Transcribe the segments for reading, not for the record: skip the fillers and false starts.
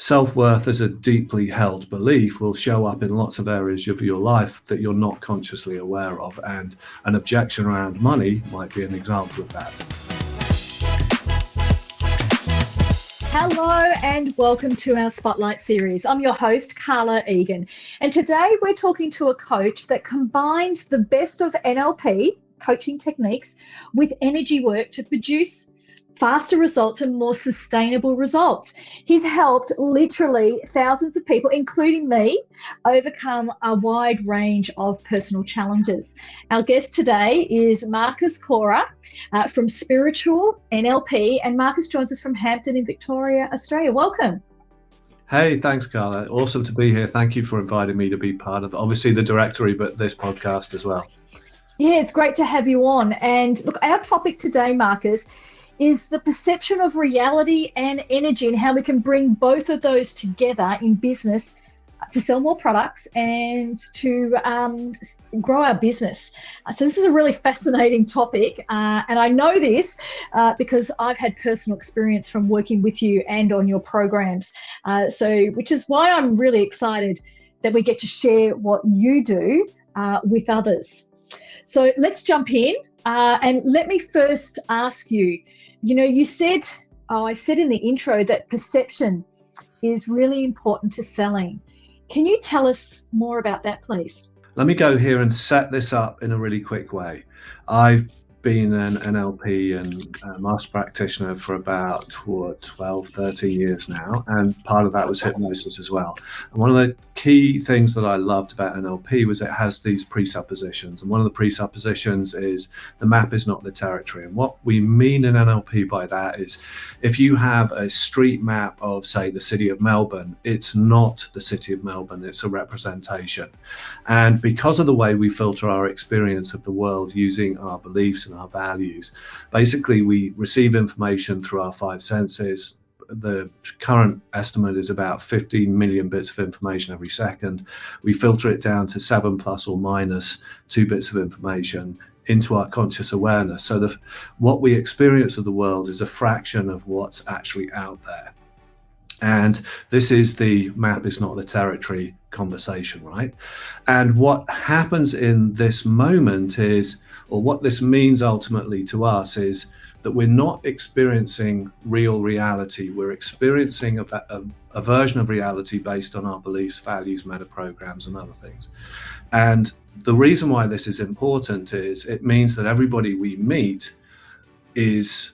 Self-worth as a deeply held belief will show up in lots of areas of your life that you're not consciously aware of, and an objection around money might be an example of that. Hello and welcome to our Spotlight series. I'm your host, Carla Egan, and today we're talking to a coach that combines the best of NLP, coaching techniques, with energy work to produce faster results and more sustainable results. He's helped literally thousands of people, including me, overcome a wide range of personal challenges. Our guest today is Corah from Spiritual NLP, and Marcus joins us from Hampton in Victoria, Australia. Welcome. Hey, thanks, Carla. Awesome to be here. Thank you for inviting me to be part of, obviously, the directory, but this podcast as well. Yeah, it's great to have you on. And look, our topic today, Marcus, is the perception of reality and energy, and how we can bring both of those together in business to sell more products and to grow our business. So this is a really fascinating topic, and I know this because I've had personal experience from working with you and on your programs. Which is why I'm really excited that we get to share what you do with others. So let's jump in, and let me first ask you, you said, I said in the intro that perception is really important to selling. Can you tell us more about that, please? Let me go here and set this up in a really quick way. I've been an NLP and master practitioner for about 12, 13 years now, and part of that was hypnosis as well. And one of the key things that I loved about NLP was it has these presuppositions, and one of the presuppositions is the map is not the territory. And what we mean in NLP by that is, if you have a street map of, say, the city of Melbourne, it's not the city of Melbourne, it's a representation. And because of the way we filter our experience of the world using our beliefs and our values, basically we receive information through our five senses. The current estimate is about 15 million bits of information every second. We filter it down to 7 plus or minus 2 bits of information into our conscious awareness. So what we experience of the world is a fraction of what's actually out there. And this is the map is not the territory conversation, right? And what happens in this moment is, or what this means ultimately to us, is that we're not experiencing real reality. We're experiencing a version of reality based on our beliefs, values, meta programs, and other things. And the reason why this is important is it means that everybody we meet is,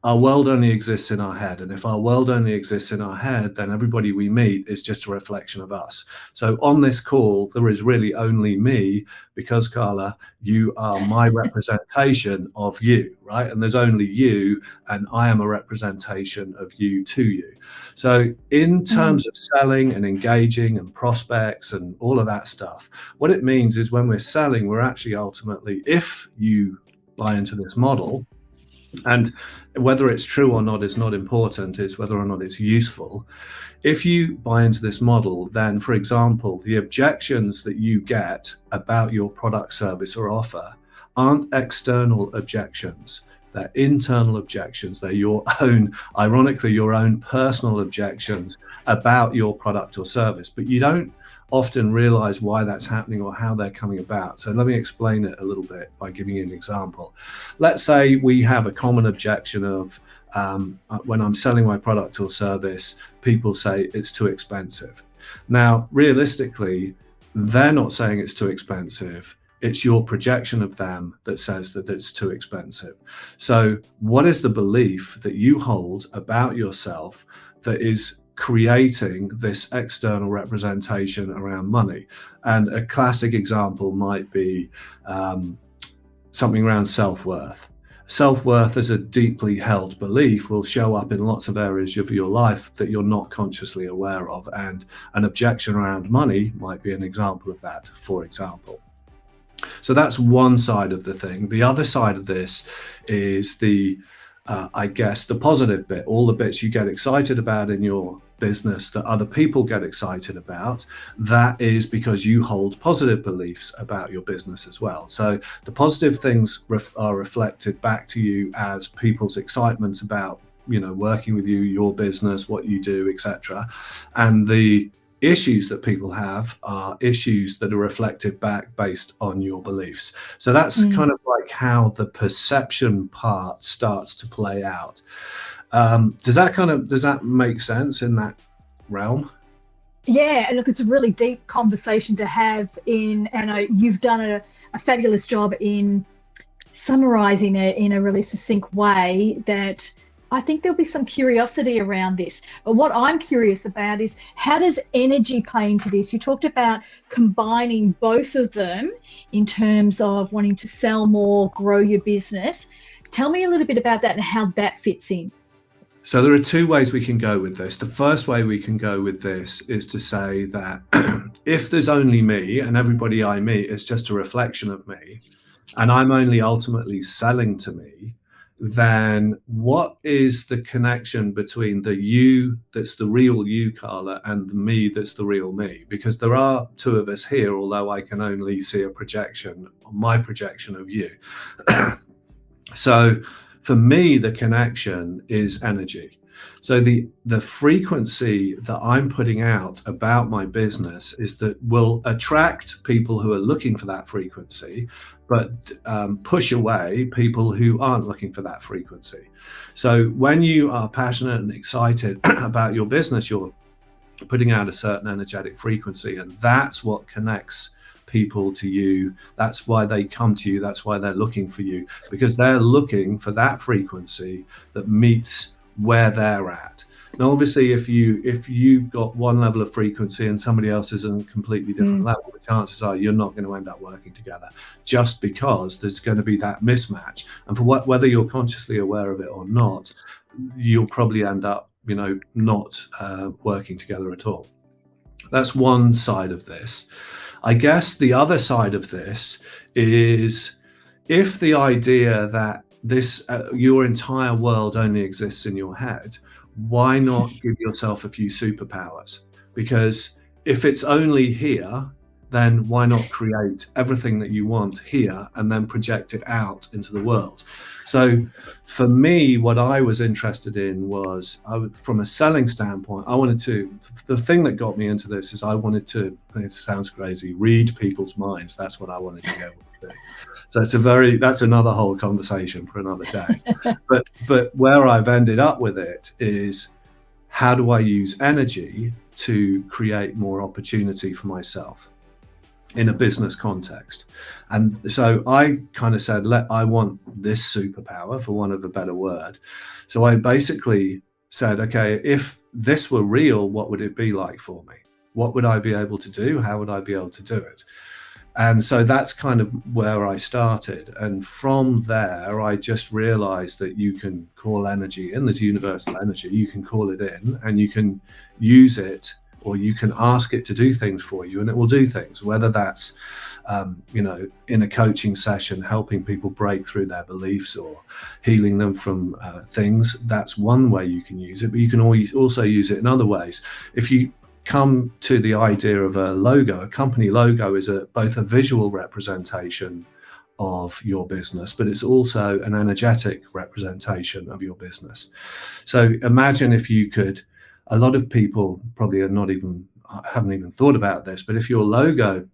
our world only exists in our head. And if our world only exists in our head, then everybody we meet is just a reflection of us. So on this call, there is really only me, because, Carla, you are my representation of you, right? And there's only you, and I am a representation of you to you. So in terms of selling and engaging and prospects and all of that stuff, what it means is when we're selling, we're actually ultimately, if you buy into this model, and whether it's true or not is not important, it's whether or not it's useful. If you buy into this model, then, for example, the objections that you get about your product, service, or offer aren't external objections. They're internal objections. They're your own, ironically, your own personal objections about your product or service. But you don't often realize why that's happening or how they're coming about. So let me explain it a little bit by giving you an example. Let's say we have a common objection of when I'm selling my product or service, people say it's too expensive. Now, realistically, they're not saying it's too expensive. It's your projection of them that says that it's too expensive. So what is the belief that you hold about yourself that is creating this external representation around money? And a classic example might be something around self-worth. Self-worth as a deeply held belief will show up in lots of areas of your life that you're not consciously aware of. And an objection around money might be an example of that, for example. So that's one side of the thing. The other side of this is the positive bit, all the bits you get excited about in your business that other people get excited about. That is because you hold positive beliefs about your business as well. So the positive things are reflected back to you as people's excitement about working with you, your business, what you do, etc. And the issues that people have are issues that are reflected back based on your beliefs. So that's kind of like how the perception part starts to play out. Does that make sense in that realm? Yeah, and look, it's a really deep conversation to have and you've done a fabulous job in summarizing it in a really succinct way that I think there'll be some curiosity around this. But what I'm curious about is, how does energy play into this? You talked about combining both of them in terms of wanting to sell more, grow your business. Tell me a little bit about that and how that fits in. So there are two ways we can go with this. The first way we can go with this is to say that if there's only me and everybody I meet is just a reflection of me, and I'm only ultimately selling to me, then what is the connection between the you that's the real you, Carla, and the me that's the real me? Because there are two of us here, although I can only see a projection, my projection of you. So for me, the connection is energy. So the frequency that I'm putting out about my business is that will attract people who are looking for that frequency, but push away people who aren't looking for that frequency. So when you are passionate and excited about your business, you're putting out a certain energetic frequency, and that's what connects people to you. That's why they come to you. That's why they're looking for you, because they're looking for that frequency that meets where they're at. Now, obviously, if you've got one level of frequency and somebody else is in a completely different level, the chances are you're not going to end up working together, just because there's going to be that mismatch. And for whether you're consciously aware of it or not, you'll probably end up, not working together at all. That's one side of this. I guess the other side of this is, if the idea that your entire world only exists in your head, why not give yourself a few superpowers? Because if it's only here, then why not create everything that you want here and then project it out into the world? So for me, what I was interested in was, from a selling standpoint, the thing that got me into this is I wanted to, it sounds crazy, read people's minds. That's what I wanted to be able to do. So that's another whole conversation for another day. But where I've ended up with it is, how do I use energy to create more opportunity for myself in a business context? And so I kind of said, I want this superpower, for want of a better word. So I basically said, okay, if this were real, what would it be like for me? What would I be able to do? How would I be able to do it? And so that's kind of where I started. And from there, I just realized that you can call energy in, this universal energy, you can call it in and you can use it, or you can ask it to do things for you, and it will do things, whether that's, in a coaching session, helping people break through their beliefs or healing them from things. That's one way you can use it, but you can also use it in other ways. If you come to the idea of a logo, a company logo is both a visual representation of your business, but it's also an energetic representation of your business. So imagine if you could, a lot of people probably haven't even thought about this, but if your logo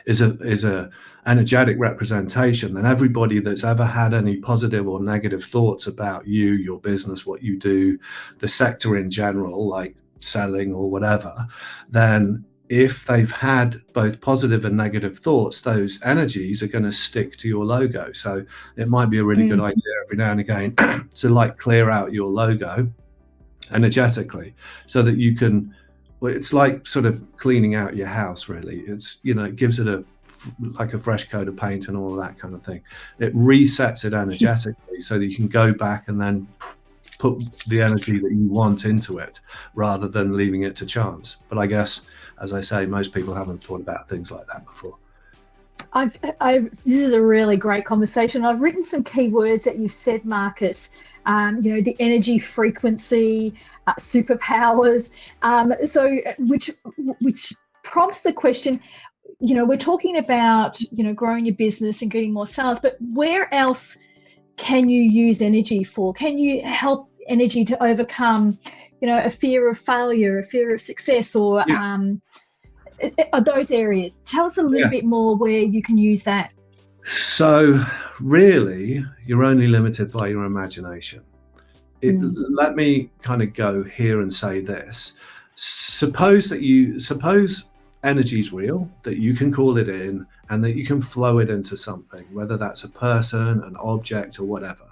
is a energetic representation, then everybody that's ever had any positive or negative thoughts about you, your business, what you do, the sector in general, like selling or whatever, then if they've had both positive and negative thoughts, those energies are going to stick to your logo. So it might be a really good idea every now and again to clear out your logo energetically, so that you can, it's like sort of cleaning out your house, really. It's, it gives it like a fresh coat of paint and all of that kind of thing. It resets it energetically so that you can go back and then put the energy that you want into it, rather than leaving it to chance. But I guess, as I say, most people haven't thought about things like that before. This is a really great conversation. I've written some key words that you've said, Marcus. The energy, frequency, superpowers. Which prompts the question. We're talking about growing your business and getting more sales, but where else can you use energy for? Can you help energy to overcome, a fear of failure, a fear of success, or those areas. Tell us a little bit more where you can use that. So really, you're only limited by your imagination. Let me kind of go here and say this. Suppose energy is real, that you can call it in and that you can flow it into something, whether that's a person, an object, or whatever.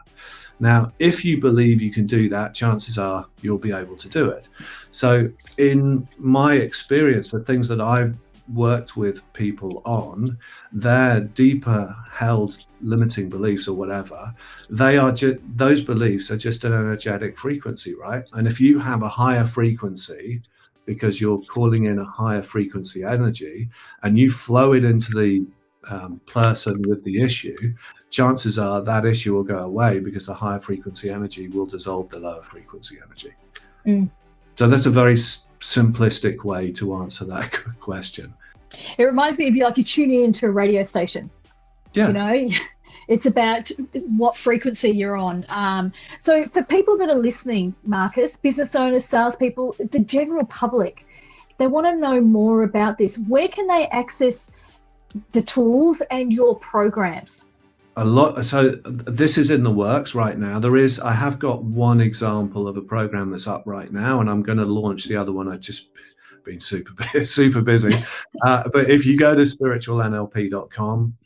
Now, if you believe you can do that, chances are you'll be able to do it. So in my experience, the things that I've worked with people on, their deeper held limiting beliefs or whatever, those beliefs are just an energetic frequency, right? And if you have a higher frequency, because you're calling in a higher frequency energy and you flow it into the person with the issue, chances are that issue will go away because the higher frequency energy will dissolve the lower frequency energy. So that's a very simplistic way to answer that question. It reminds me of you're tuning into a radio station. It's about what frequency you're on. So for people that are listening, Marcus, business owners, salespeople, the general public, they want to know more about this. Where can they access the tools and your programs? A lot. So this is in the works right now. I have got one example of a program that's up right now, and I'm going to launch the other one. I've just been super busy. But if you go to spiritualnlp.com,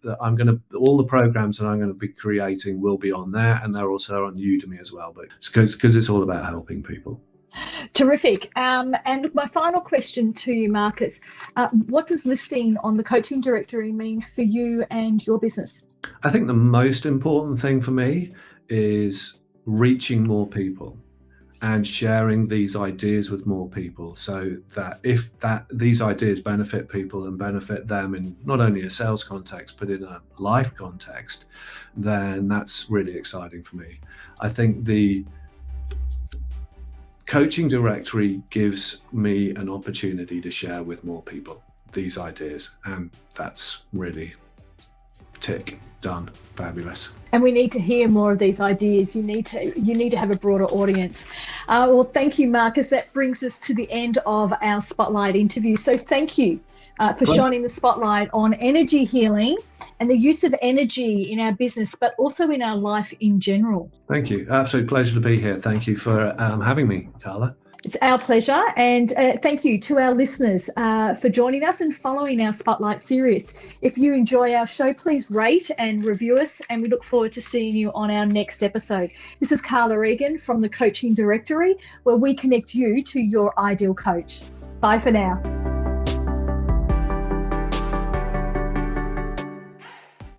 all the programs that I'm going to be creating will be on there, and they're also on Udemy as well. But it's because it's all about helping people. Terrific. And my final question to you, Marcus, what does listing on the coaching directory mean for you and your business? I think the most important thing for me is reaching more people and sharing these ideas with more people, so that if these ideas benefit people and benefit them in not only a sales context but in a life context, then that's really exciting for me. I think the coaching directory gives me an opportunity to share with more people these ideas, and that's really done, fabulous. And we need to hear more of these ideas. You need to have a broader audience. Well, thank you, Marcus. That brings us to the end of our Spotlight interview. So thank you for shining the spotlight on energy healing and the use of energy in our business, but also in our life in general. Thank you. Absolute pleasure to be here. Thank you for having me, Carla. It's our pleasure. And thank you to our listeners for joining us and following our Spotlight series. If you enjoy our show, please rate and review us, and we look forward to seeing you on our next episode. This is Carla Egan from the Coaching Directory, where we connect you to your ideal coach. Bye for now.